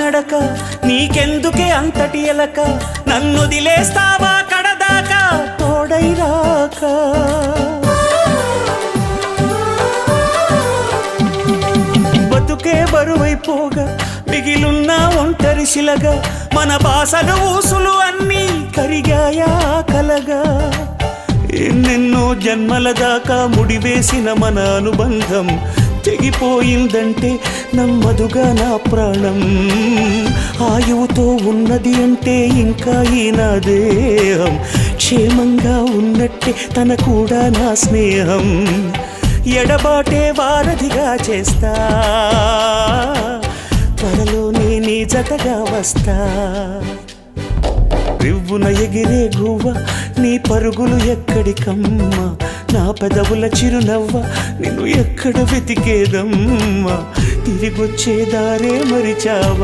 నడక నీకెందుకే అంతటి ఎలక నన్నొదిలేస్తావా కడదాకా తోడై రాక బతుకే బరువైపోగా మిగిలున్న ఒంటరి శిలగా మన బాసలు ఊసులు అన్నీ కరిగాయా కలగా ఎన్నెన్నో జన్మల దాకా ముడివేసిన మన అనుబంధం తెగిపోయిందంటే నమ్మదుగా నా ప్రాణం ఆయువుతో ఉన్నది అంటే ఇంకా ఈ నా దేహం క్షేమంగా ఉన్నట్టే తన కూడా నా స్నేహం ఎడబాటే వారధిగా చేస్తా త్వరలోనే నీ జతగా వస్తా రివ్వున ఎగిరే గువ్వ నీ పరుగులు ఎక్కడికమ్మ నా పెదవుల చిరునవ్వ నిన్ను ఎక్కడ వెతికేదమ్మా తిరిగొచ్చే దారే మరిచావా